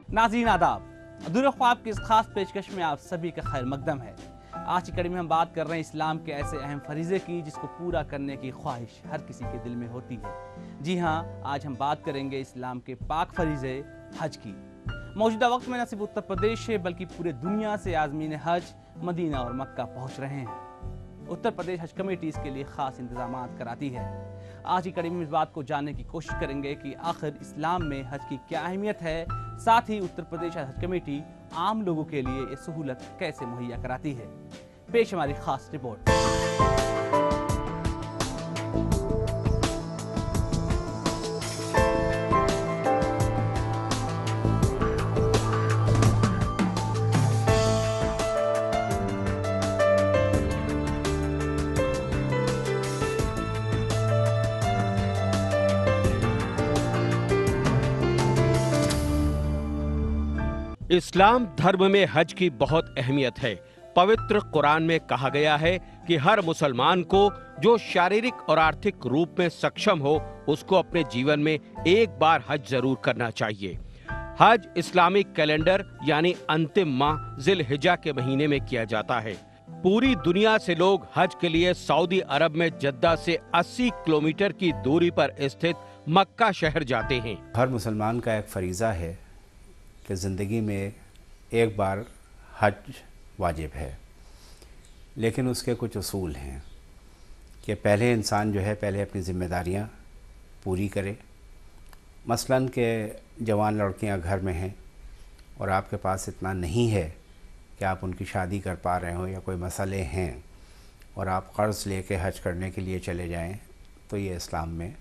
नाज़रीन आदाब, अधूरे ख्वाब की इस खास पेशकश में आप सभी का खैर मकदम है। आज की कड़ी में हम बात कर रहे हैं इस्लाम के ऐसे अहम फरीज़े की जिसको पूरा करने की ख्वाहिश हर किसी के दिल में होती है। जी हाँ, आज हम बात करेंगे इस्लाम के पाक फरीज़े हज की। मौजूदा वक्त में न सिर्फ उत्तर प्रदेश से बल्कि पूरे दुनिया से आज़मीन हज मदीना और मक्का पहुँच रहे हैं। उत्तर प्रदेश हज कमेटी इसके लिए ख़ास इंतजाम कराती है। आज की कड़ी में इस बात को जानने की कोशिश करेंगे कि आखिर इस्लाम में हज की क्या अहमियत है, साथ ही उत्तर प्रदेश हज कमेटी आम लोगों के लिए ये सहूलत कैसे मुहैया कराती है। पेश हमारी खास रिपोर्ट। इस्लाम धर्म में हज की बहुत अहमियत है। पवित्र कुरान में कहा गया है कि हर मुसलमान को जो शारीरिक और आर्थिक रूप में सक्षम हो उसको अपने जीवन में एक बार हज जरूर करना चाहिए। हज इस्लामिक कैलेंडर यानी अंतिम माह जिल-हिज्जा के महीने में किया जाता है। पूरी दुनिया से लोग हज के लिए सऊदी अरब में जद्दा से 80 किलोमीटर की दूरी पर स्थित मक्का शहर जाते हैं। हर मुसलमान का एक फरीज़ा है कि ज़िंदगी में एक बार हज वाजिब है, लेकिन उसके कुछ उसूल हैं कि पहले इंसान जो है पहले अपनी ज़िम्मेदारियां पूरी करे। मसलन के जवान लड़कियां घर में हैं और आपके पास इतना नहीं है कि आप उनकी शादी कर पा रहे हो या कोई मसले हैं और आप क़र्ज़ लेके हज करने के लिए चले जाएं, तो ये इस्लाम में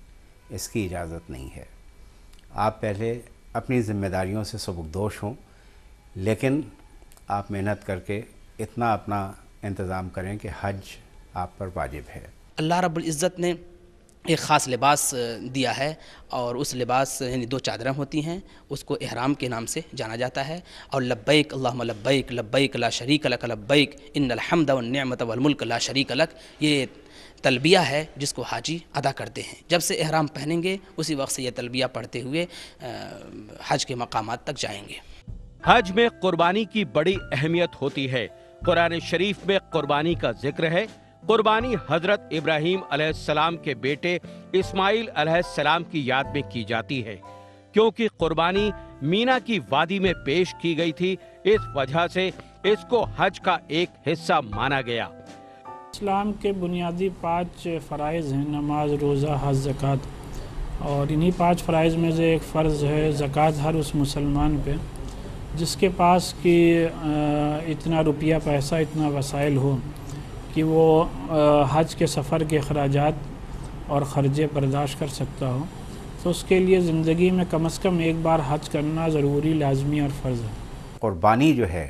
इसकी इजाज़त नहीं है। आप पहले अपनी ज़िम्मेदारियों से सबकदोश हों, लेकिन आप मेहनत करके इतना अपना इंतज़ाम करें कि हज आप पर वाजिब है। अल्लाह रब्बुल इज़्ज़त ने एक ख़ास लिबास दिया है और उस लिबास यानी 2 चादरें होती हैं, उसको इहराम के नाम से जाना जाता है। और लब्बैक अल्लाहुम्मा लब्बैक लब्बैक ला शरीक लक लब्बैक इन्नल हम्द वन निअमत वल मुल्क ला शरीक लक, ये तलबिया है जिसको हाजी अदा करते हैं। जब से इहराम पहनेंगे उसी वक्त से ये तलबिया पढ़ते हुए हज के मकामात तक जाएंगे। हज में कुर्बानी की बड़ी अहमियत होती है। कुरान शरीफ में कुर्बानी का जिक्र है। कुर्बानी हजरत इब्राहीम अलैहिस्सलाम के बेटे इस्माइल अलैहिस्सलाम की याद में की जाती है, क्योंकि कुर्बानी मीना की वादी में पेश की गई थी। इस वजह से इसको हज का एक हिस्सा माना गया। इस्लाम के बुनियादी 5 फ़राइज़ हैं, नमाज, रोज़ा, हज, ज़कात। और इन्हीं 5 फ़राइज़ में से एक फ़र्ज़ है ज़कात हर उस मुसलमान पे जिसके पास कि इतना रुपया पैसा, इतना वसाइल हो कि वो हज के सफ़र के अखराजात और ख़र्चे बर्दाश्त कर सकता हो, तो उसके लिए ज़िंदगी में कम से कम एक बार हज करना ज़रूरी, लाजमी और फ़र्ज़ है। कुर्बानी जो है,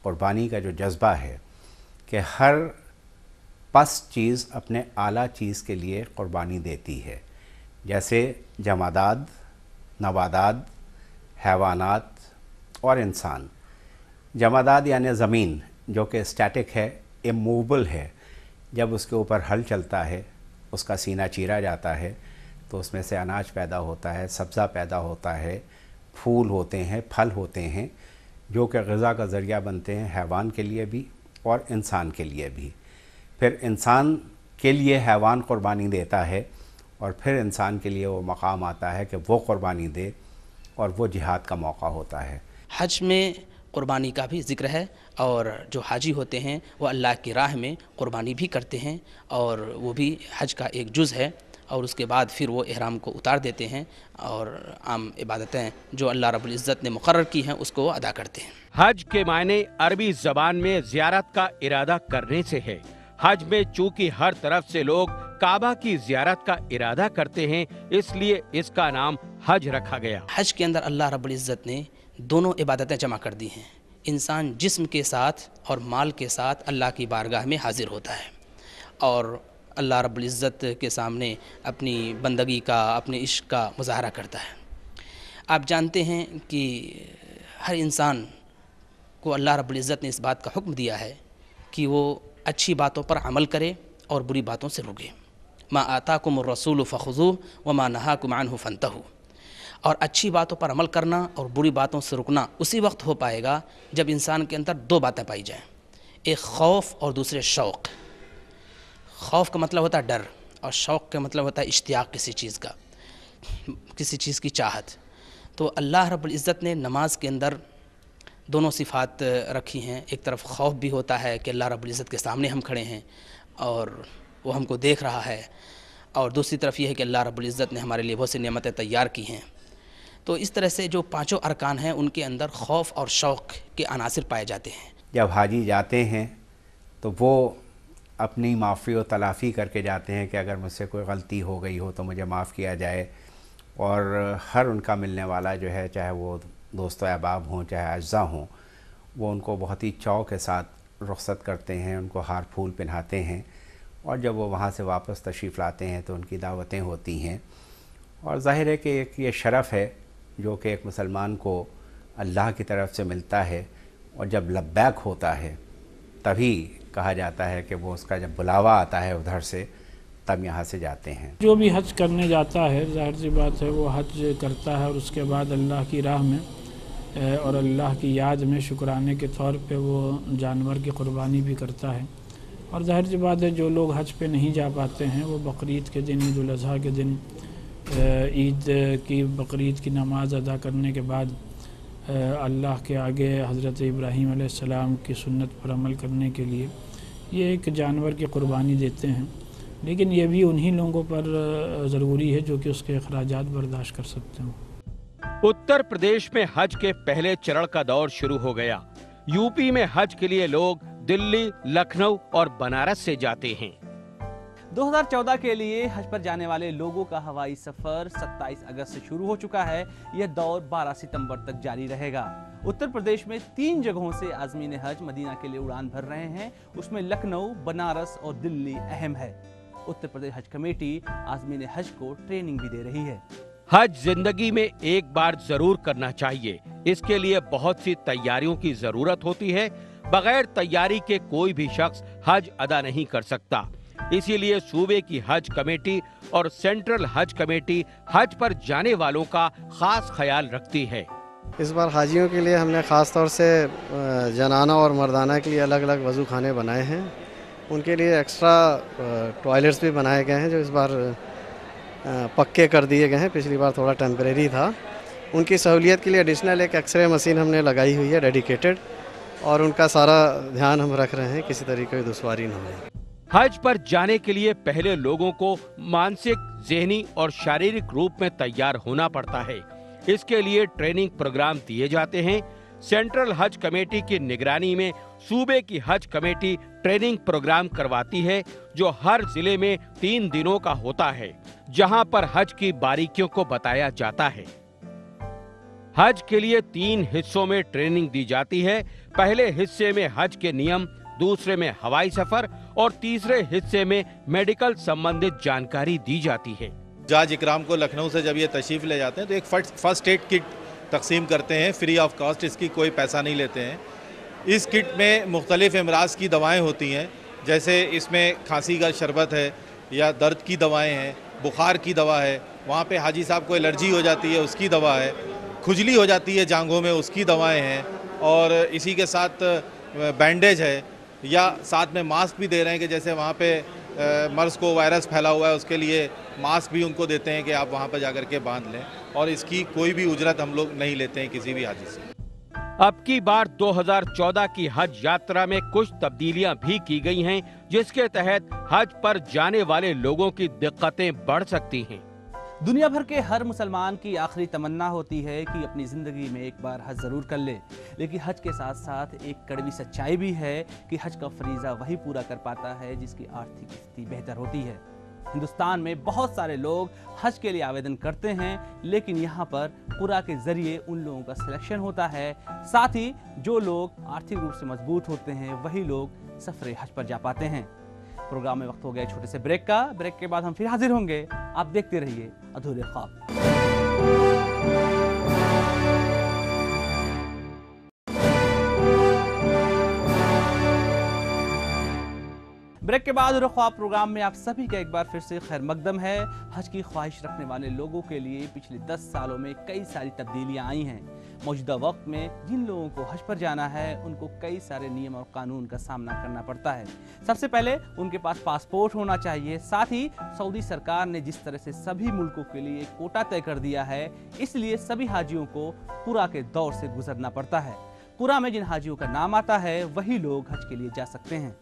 कुर्बानी का जो जज्बा है कि हर पस चीज़ अपने आला चीज़ के लिए कुर्बानी देती है, जैसे जमादात, नबादात, हैवानात और इंसान। जमादात यानी ज़मीन जो कि स्टैटिक है, इमूवेबल है, जब उसके ऊपर हल चलता है, उसका सीना चीरा जाता है तो उसमें से अनाज पैदा होता है, सब्ज़ा पैदा होता है, फूल होते हैं, फल होते हैं जो कि ग़िज़ा का ज़रिया बनते हैं हैवान के लिए भी और इंसान के लिए भी। फिर इंसान के लिए हैवान कुर्बानी देता है और फिर इंसान के लिए वो मकाम आता है कि वो कुर्बानी दे और वो जिहाद का मौका होता है। हज में कुर्बानी का भी ज़िक्र है और जो हाजी होते हैं वो अल्लाह की राह में कुर्बानी भी करते हैं और वो भी हज का एक जुज़ है। और उसके बाद फिर वो इहराम को उतार देते हैं और आम इबादतें जो अल्लाह रब्बुल इज़्ज़त ने मुकर्रर की हैं उसको अदा करते हैं। हज के मायने अरबी ज़बान में ज़ियारत का इरादा करने से है। हज में चूंकि हर तरफ से लोग काबा की ज़ियारत का इरादा करते हैं, इसलिए इसका नाम हज रखा गया। हज के अंदर अल्लाह रब्बुल इज़्ज़त ने दोनों इबादतें जमा कर दी हैं। इंसान जिस्म के साथ और माल के साथ अल्लाह की बारगाह में हाजिर होता है और अल्लाह रब्बुल इज़्ज़त के सामने अपनी बंदगी का, अपने इश्क का मुज़ाहरा करता है। आप जानते हैं कि हर इंसान को अल्लाह रब्बुल इज़्ज़त ने इस बात का हुक्म दिया है कि वो अच्छी बातों पर अमल करे और बुरी बातों से रुके। मा आताकुमुर रसूलु फ़ख़ुज़ूहु व मा नहाकुम अन्हु फ़ंतहू। और अच्छी बातों पर अमल करना और बुरी बातों से रुकना उसी वक्त हो पाएगा जब इंसान के अंदर दो बातें पाई जाएं, एक खौफ और दूसरे शौक़। खौफ का मतलब होता है डर और शौक़ का मतलब होता है इश्तियाक किसी चीज़ का, किसी चीज़ की चाहत। तो अल्लाह रब्बुल इज़्ज़त ने नमाज के अंदर दोनों सिफ़ात रखी हैं। एक तरफ खौफ भी होता है कि अल्लाह रब्बुल इज़्ज़त के सामने हम खड़े हैं और वो हमको देख रहा है, और दूसरी तरफ ये है कि अल्लाह रब्बुल इज़्ज़त ने हमारे लिए बहुत सी नेमतें तैयार की हैं। तो इस तरह से जो पांचों अरकान हैं उनके अंदर खौफ और शौक़ के अनासिर पाए जाते हैं। जब हाजी जाते हैं तो वो अपनी माफ़ी और तलाफ़ी करके जाते हैं कि अगर मुझसे कोई गलती हो गई हो तो मुझे माफ़ किया जाए, और हर उनका मिलने वाला जो है, चाहे वो दोस्त अहबाब हों चाहे अज्जा हों, वो उनको बहुत ही चाव के साथ रुख़्सत करते हैं, उनको हार फूल पहनाते हैं, और जब वो वहाँ से वापस तशरीफ़ लाते हैं तो उनकी दावतें होती हैं। और ज़ाहिर है कि एक ये शरफ़ है जो कि एक मुसलमान को अल्लाह की तरफ से मिलता है, और जब लब्बैक होता है तभी कहा जाता है कि वो उसका जब बुलावा आता है उधर से, तब यहाँ से जाते हैं। जो भी हज करने जाता है ज़ाहिर सी बात है वो हज करता है और उसके बाद अल्लाह की राह में और अल्लाह की याद में शुक्राने के तौर पे वो जानवर की क़ुरबानी भी करता है। और ज़ाहिर सी बात है जो लोग हज पे नहीं जा पाते हैं वो बकरीद के दिन, ईद उल अज़हा के दिन, ईद की बकरीद की नमाज़ अदा करने के बाद अल्लाह के आगे हज़रत इब्राहीम अलैहिस्सलाम की सुन्नत पर अमल करने के लिए ये एक जानवर की क़ुरबानी देते हैं। लेकिन ये भी उन्हीं लोगों पर ज़रूरी है जो कि उसके अखराजात बर्दाश्त कर सकते हों। उत्तर प्रदेश में हज के पहले चरण का दौर शुरू हो गया। यूपी में हज के लिए लोग दिल्ली, लखनऊ और बनारस से जाते हैं। 2014 के लिए हज पर जाने वाले लोगों का हवाई सफर 27 अगस्त से शुरू हो चुका है। यह दौर 12 सितंबर तक जारी रहेगा। उत्तर प्रदेश में 3 जगहों से आज़मीन हज मदीना के लिए उड़ान भर रहे हैं। उसमें लखनऊ, बनारस और दिल्ली अहम है। उत्तर प्रदेश हज कमेटी आज़मीन हज को ट्रेनिंग भी दे रही है। हज जिंदगी में एक बार जरूर करना चाहिए। इसके लिए बहुत सी तैयारियों की जरूरत होती है। बगैर तैयारी के कोई भी शख्स हज अदा नहीं कर सकता। इसीलिए सूबे की हज कमेटी और सेंट्रल हज कमेटी हज पर जाने वालों का खास ख्याल रखती है। इस बार हाजियों के लिए हमने ख़ास तौर से जनाना और मर्दाना के लिए अलग अलग वज़ू खाने बनाए हैं। उनके लिए एक्स्ट्रा टॉयलेट्स भी बनाए गए हैं जो इस बार पक्के कर दिए गए हैं। पिछली बार थोड़ा टेम्परेरी था। उनकी सहूलियत के लिए एडिशनल एक एक्सरे मशीन हमने लगाई हुई है डेडिकेटेड, और उनका सारा ध्यान हम रख रहे हैं किसी तरीके की दुश्वारी न हो। हज पर जाने के लिए पहले लोगों को मानसिक, ज़हनी और शारीरिक रूप में तैयार होना पड़ता है। इसके लिए ट्रेनिंग प्रोग्राम दिए जाते हैं। सेंट्रल हज कमेटी की निगरानी में सूबे की हज कमेटी ट्रेनिंग प्रोग्राम करवाती है जो हर जिले में 3 दिनों का होता है, जहां पर हज की बारीकियों को बताया जाता है। हज के लिए 3 हिस्सों में ट्रेनिंग दी जाती है। पहले हिस्से में हज के नियम, दूसरे में हवाई सफर और तीसरे हिस्से में मेडिकल संबंधित जानकारी दी जाती है। जाज इकराम को लखनऊ से जब ये तशरीफ़ ले जाते हैं तो एक फर्स्ट एड किट तकसीम करते हैं फ्री ऑफ कॉस्ट। इसकी कोई पैसा नहीं लेते हैं। इस किट में मुख्तलिफ़ अमराज की दवाएं होती हैं, जैसे इसमें खांसी का शरबत है या दर्द की दवाएं हैं, बुखार की दवा है, वहाँ पे हाजी साहब को एलर्जी हो जाती है उसकी दवा है, खुजली हो जाती है जांघों में उसकी दवाएं हैं, और इसी के साथ बैंडेज है, या साथ में मास्क भी दे रहे हैं कि जैसे वहाँ पे मर्ज़ को वायरस फैला हुआ है उसके लिए मास्क भी उनको देते हैं कि आप वहाँ पर जाकर के बांध लें, और इसकी कोई भी उजरत हम लोग नहीं लेते हैं किसी भी हाजी से। अब की बार 2014 की हज यात्रा में कुछ तब्दीलियां भी की गई हैं, जिसके तहत हज पर जाने वाले लोगों की दिक्कतें बढ़ सकती हैं। दुनिया भर के हर मुसलमान की आखिरी तमन्ना होती है कि अपनी ज़िंदगी में एक बार हज ज़रूर कर ले, लेकिन हज के साथ साथ एक कड़वी सच्चाई भी है कि हज का फरीज़ा वही पूरा कर पाता है जिसकी आर्थिक स्थिति बेहतर होती है। हिंदुस्तान में बहुत सारे लोग हज के लिए आवेदन करते हैं, लेकिन यहाँ पर कुरा के ज़रिए उन लोगों का सिलेक्शन होता है। साथ ही जो लोग आर्थिक रूप से मजबूत होते हैं वही लोग सफ़र हज पर जा पाते हैं। प्रोग्राम में वक्त हो गया छोटे से ब्रेक का। ब्रेक के बाद हम फिर हाजिर होंगे। आप देखते रहिए अधूरे ख्वाब। ब्रेक के बाद रुख ख्वाब प्रोग्राम में आप सभी का एक बार फिर से खैर मकदम है। हज की ख्वाहिश रखने वाले लोगों के लिए पिछले 10 सालों में कई सारी तब्दीलियां आई हैं। मौजूदा वक्त में जिन लोगों को हज पर जाना है उनको कई सारे नियम और कानून का सामना करना पड़ता है। सबसे पहले उनके पास पासपोर्ट होना चाहिए। साथ ही सऊदी सरकार ने जिस तरह से सभी मुल्कों के लिए कोटा तय कर दिया है, इसलिए सभी हाजियों को कुरा के दौर से गुजरना पड़ता है। कुरा में जिन हाजियों का नाम आता है वही लोग हज के लिए जा सकते हैं।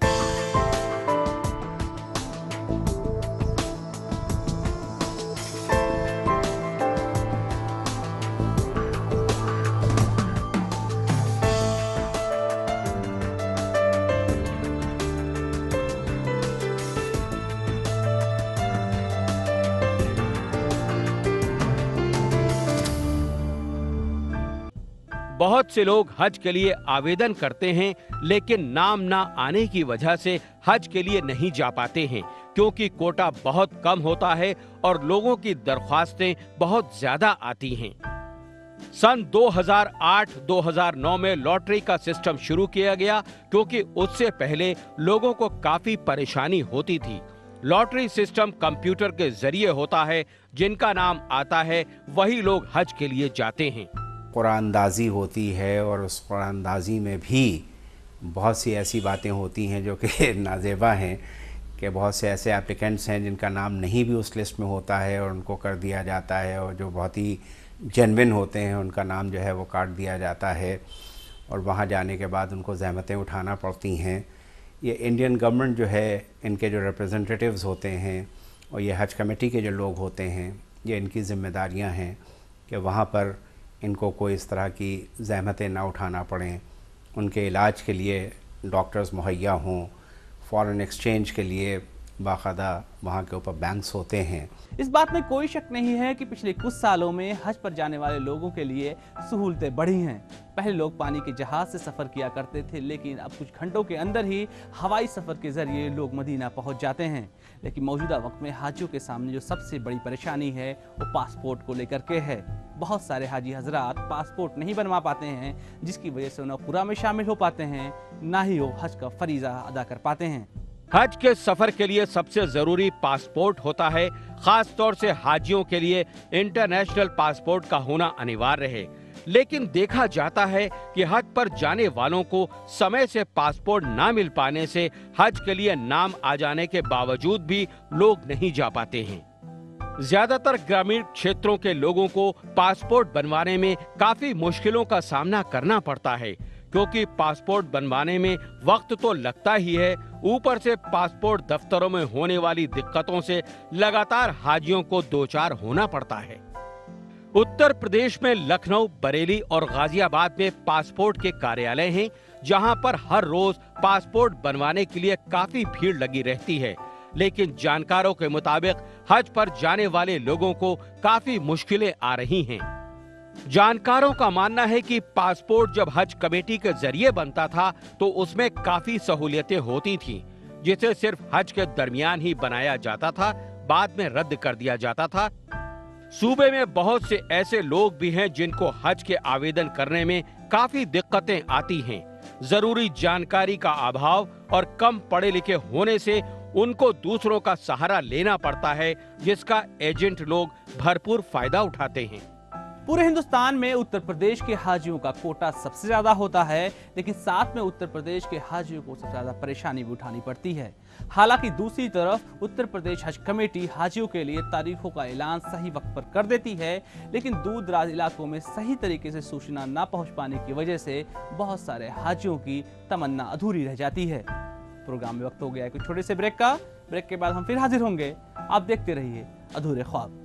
बहुत से लोग हज के लिए आवेदन करते हैं, लेकिन नाम ना आने की वजह से हज के लिए नहीं जा पाते हैं, क्योंकि कोटा बहुत कम होता है और लोगों की दरख्वास्तें बहुत ज्यादा आती हैं। सन 2008-2009 में लॉटरी का सिस्टम शुरू किया गया, क्योंकि उससे पहले लोगों को काफी परेशानी होती थी। लॉटरी सिस्टम कंप्यूटर के जरिए होता है, जिनका नाम आता है वही लोग हज के लिए जाते हैं। कुरानदाजी होती है और उस कुरानदाजी में भी बहुत सी ऐसी बातें होती हैं जो कि नाजेबा हैं, कि बहुत से ऐसे एप्लीकेंट्स हैं जिनका नाम नहीं भी उस लिस्ट में होता है और उनको कर दिया जाता है, और जो बहुत ही जेन्युइन होते हैं उनका नाम जो है वो काट दिया जाता है और वहाँ जाने के बाद उनको ज़हमतें उठाना पड़ती हैं। ये इंडियन गवर्नमेंट जो है, इनके जो रिप्रेजेंटेटिव्स होते हैं और ये हज कमेटी के जो लोग होते हैं, ये इनकी ज़िम्मेदारियाँ हैं कि वहाँ पर इनको कोई इस तरह की ज़हमतें ना उठाना पड़ें, उनके इलाज के लिए डॉक्टर्स मुहैया हों, फ़ॉरेन एक्सचेंज के लिए बाकायदा वहाँ के ऊपर बैंक्स होते हैं। इस बात में कोई शक नहीं है कि पिछले कुछ सालों में हज पर जाने वाले लोगों के लिए सहूलतें बढ़ी हैं। पहले लोग पानी के जहाज से सफ़र किया करते थे, लेकिन अब कुछ घंटों के अंदर ही हवाई सफ़र के ज़रिए लोग मदीना पहुंच जाते हैं। लेकिन मौजूदा वक्त में हाजियों के सामने जो सबसे बड़ी परेशानी है वो पासपोर्ट को लेकर के है। बहुत सारे हाजी हजरात पासपोर्ट नहीं बनवा पाते हैं, जिसकी वजह से उन्हें कुरा में शामिल हो पाते हैं, ना ही वो हज का फरीज़ा अदा कर पाते हैं। हज के सफर के लिए सबसे जरूरी पासपोर्ट होता है। खास तौर से हाजियों के लिए इंटरनेशनल पासपोर्ट का होना अनिवार्य है। लेकिन देखा जाता है कि हज पर जाने वालों को समय से पासपोर्ट ना मिल पाने से हज के लिए नाम आ जाने के बावजूद भी लोग नहीं जा पाते हैं। ज्यादातर ग्रामीण क्षेत्रों के लोगों को पासपोर्ट बनवाने में काफी मुश्किलों का सामना करना पड़ता है, क्योंकि पासपोर्ट बनवाने में वक्त तो लगता ही है, ऊपर से पासपोर्ट दफ्तरों में होने वाली दिक्कतों से लगातार हाजियों को दो चार होना पड़ता है। उत्तर प्रदेश में लखनऊ, बरेली और गाजियाबाद में पासपोर्ट के कार्यालय हैं, जहां पर हर रोज पासपोर्ट बनवाने के लिए काफी भीड़ लगी रहती है। लेकिन जानकारों के मुताबिक हज पर जाने वाले लोगों को काफी मुश्किलें आ रही हैं। जानकारों का मानना है कि पासपोर्ट जब हज कमेटी के जरिए बनता था तो उसमें काफी सहूलियतें होती थीं, जिसे सिर्फ हज के दरमियान ही बनाया जाता था, बाद में रद्द कर दिया जाता था। सूबे में बहुत से ऐसे लोग भी हैं जिनको हज के आवेदन करने में काफी दिक्कतें आती हैं। जरूरी जानकारी का अभाव और कम पढ़े लिखे होने से उनको दूसरों का सहारा लेना पड़ता है, जिसका एजेंट लोग भरपूर फायदा उठाते हैं। पूरे हिंदुस्तान में उत्तर प्रदेश के हाजियों का कोटा सबसे ज्यादा होता है, लेकिन साथ में उत्तर प्रदेश के हाजियों को सबसे ज्यादा परेशानी भी उठानी पड़ती है। हालांकि दूसरी तरफ उत्तर प्रदेश हज कमेटी हाजियों के लिए तारीखों का ऐलान सही वक्त पर कर देती है, लेकिन दूर दराज इलाकों में सही तरीके से सूचना न पहुंच पाने की वजह से बहुत सारे हाजियों की तमन्ना अधूरी रह जाती है। प्रोग्राम में वक्त हो गया है कुछ छोटे से ब्रेक का। ब्रेक के बाद हम फिर हाजिर होंगे। आप देखते रहिए अधूरे ख्वाब।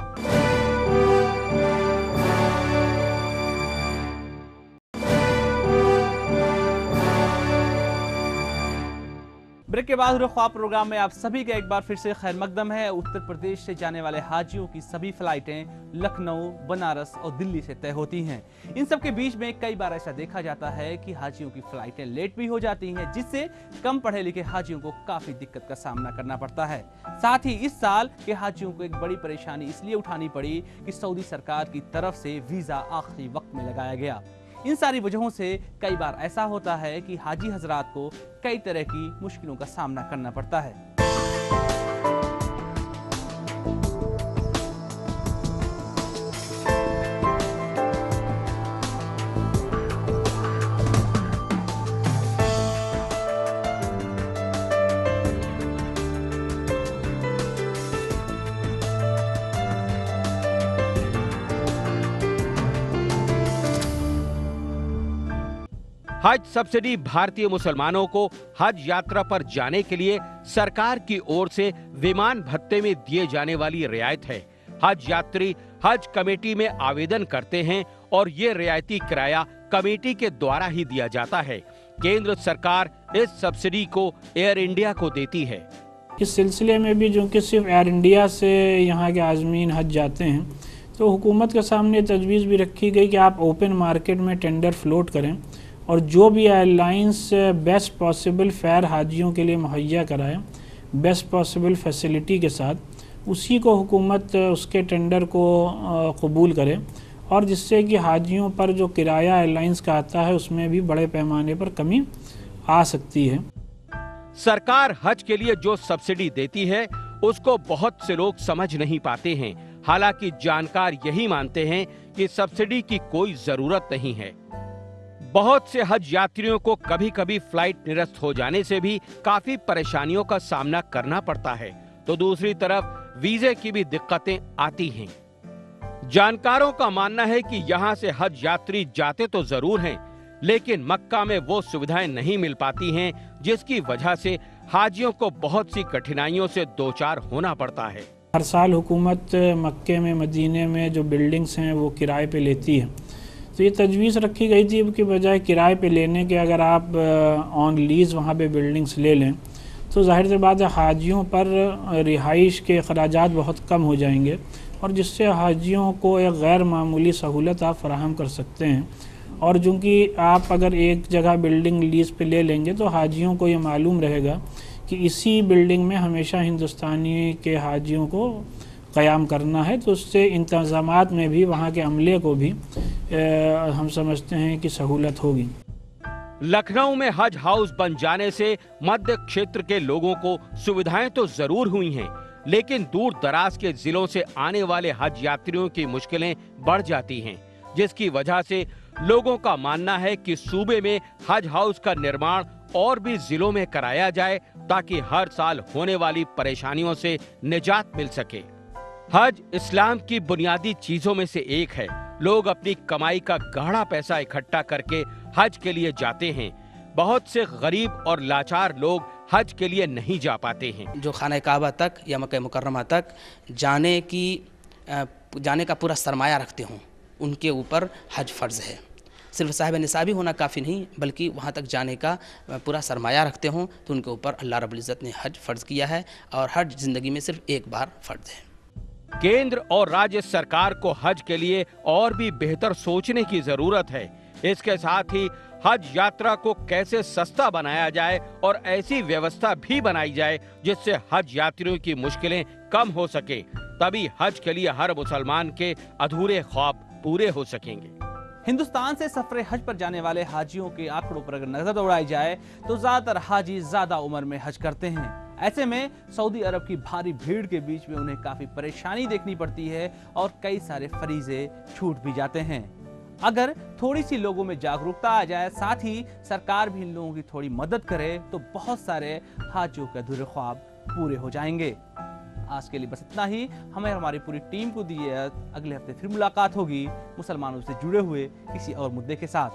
ब्रेक के बाद ख्वाब प्रोग्राम में आप सभी का एक बार फिर से खैर मकदम है। उत्तर प्रदेश से जाने वाले हाजियों की सभी फ्लाइटें लखनऊ, बनारस और दिल्ली से तय होती हैं। इन सब के बीच में कई बार ऐसा देखा जाता है कि हाजियों की फ्लाइटें लेट भी हो जाती हैं, जिससे कम पढ़े लिखे हाजियों को काफी दिक्कत का सामना करना पड़ता है। साथ ही इस साल के हाजियों को एक बड़ी परेशानी इसलिए उठानी पड़ी कि सऊदी सरकार की तरफ से वीजा आखिरी वक्त में लगाया गया। इन सारी वजहों से कई बार ऐसा होता है कि हाजी हजरात को कई तरह की मुश्किलों का सामना करना पड़ता है। हज सब्सिडी भारतीय मुसलमानों को हज यात्रा पर जाने के लिए सरकार की ओर से विमान भत्ते में दिए जाने वाली रियायत है। हज यात्री हज कमेटी में आवेदन करते हैं और ये रियायती किराया कमेटी के द्वारा ही दिया जाता है। केंद्र सरकार इस सब्सिडी को एयर इंडिया को देती है। इस सिलसिले में भी जो कि सिर्फ एयर इंडिया से यहाँ के आज़मीन हज जाते हैं, तो हुकूमत के सामने तजवीज़ भी रखी गई कि आप ओपन मार्केट में टेंडर फ्लोट करें और जो भी एयरलाइंस बेस्ट पॉसिबल फेयर हाजियों के लिए मुहैया कराएं, बेस्ट पॉसिबल फैसिलिटी के साथ, उसी को हुकूमत उसके टेंडर को कबूल करे और जिससे कि हाजियों पर जो किराया एयरलाइंस का आता है उसमें भी बड़े पैमाने पर कमी आ सकती है। सरकार हज के लिए जो सब्सिडी देती है उसको बहुत से लोग समझ नहीं पाते हैं। हालांकि जानकार यही मानते हैं कि सब्सिडी की कोई जरूरत नहीं है। बहुत से हज यात्रियों को कभी कभी फ्लाइट निरस्त हो जाने से भी काफी परेशानियों का सामना करना पड़ता है, तो दूसरी तरफ वीजे की भी दिक्कतें आती हैं। जानकारों का मानना है कि यहाँ से हज यात्री जाते तो जरूर हैं, लेकिन मक्का में वो सुविधाएं नहीं मिल पाती हैं, जिसकी वजह से हाजियों को बहुत सी कठिनाइयों से दो चार होना पड़ता है। हर साल हुकूमत मक्के में, मदीने में जो बिल्डिंग्स हैं वो किराए पे लेती है, तो ये तजवीज़ रखी गई थी कि बजाय किराए पे लेने के अगर आप ऑन लीज़ वहाँ पे बिल्डिंग्स ले लें तो जाहिर सी बात है हाजियों पर रिहाइश के अखराजात बहुत कम हो जाएंगे और जिससे हाजियों को एक गैर मामूली सहूलत आप फराहम कर सकते हैं। और चूँकि आप अगर एक जगह बिल्डिंग लीज़ पे ले लेंगे तो हाजियों को ये मालूम रहेगा कि इसी बिल्डिंग में हमेशा हिंदुस्तानी के हाजियों को क़याम करना है, तो उससे इंतज़ामात में भी वहाँ के अमले को भी हम समझते हैं कि सहूलत होगी। लखनऊ में हज हाउस बन जाने से मध्य क्षेत्र के लोगों को सुविधाएं तो जरूर हुई हैं, लेकिन दूर दराज के जिलों से आने वाले हज यात्रियों की मुश्किलें बढ़ जाती हैं, जिसकी वजह से लोगों का मानना है कि सूबे में हज हाउस का निर्माण और भी जिलों में कराया जाए ताकि हर साल होने वाली परेशानियों से निजात मिल सके। हज इस्लाम की बुनियादी चीजों में से एक है। लोग अपनी कमाई का गाढ़ा पैसा इकट्ठा करके हज के लिए जाते हैं। बहुत से गरीब और लाचार लोग हज के लिए नहीं जा पाते हैं। जो खाना काबा तक या मक्का मुकर्रमा तक जाने का पूरा सरमाया रखते हों, उनके ऊपर हज फ़र्ज़ है। सिर्फ साहिब निसाबी होना काफ़ी नहीं, बल्कि वहाँ तक जाने का पूरा सरमाया रखते हों तो उनके ऊपर अल्लाह रब्बुल इज़्ज़त ने हज फ़र्ज़ किया है और हज ज़िंदगी में सिर्फ एक बार फ़र्ज़ है। केंद्र और राज्य सरकार को हज के लिए और भी बेहतर सोचने की जरूरत है। इसके साथ ही हज यात्रा को कैसे सस्ता बनाया जाए और ऐसी व्यवस्था भी बनाई जाए जिससे हज यात्रियों की मुश्किलें कम हो सके, तभी हज के लिए हर मुसलमान के अधूरे ख्वाब पूरे हो सकेंगे। हिंदुस्तान से सफर हज पर जाने वाले हाजियों के आंकड़ों पर अगर नजर दौड़ाई जाए तो ज्यादातर हाजी ज्यादा उम्र में हज करते हैं। ऐसे में सऊदी अरब की भारी भीड़ के बीच में उन्हें काफी परेशानी देखनी पड़ती है और कई सारे फरीजे छूट भी जाते हैं। अगर थोड़ी सी लोगों में जागरूकता आ जाए, साथ ही सरकार भी इन लोगों की थोड़ी मदद करे, तो बहुत सारे हाजियों के अधूरे ख्वाब पूरे हो जाएंगे। आज के लिए बस इतना ही। हमें हमारी पूरी टीम को दी है। अगले हफ्ते फिर मुलाकात होगी मुसलमानों से जुड़े हुए किसी और मुद्दे के साथ।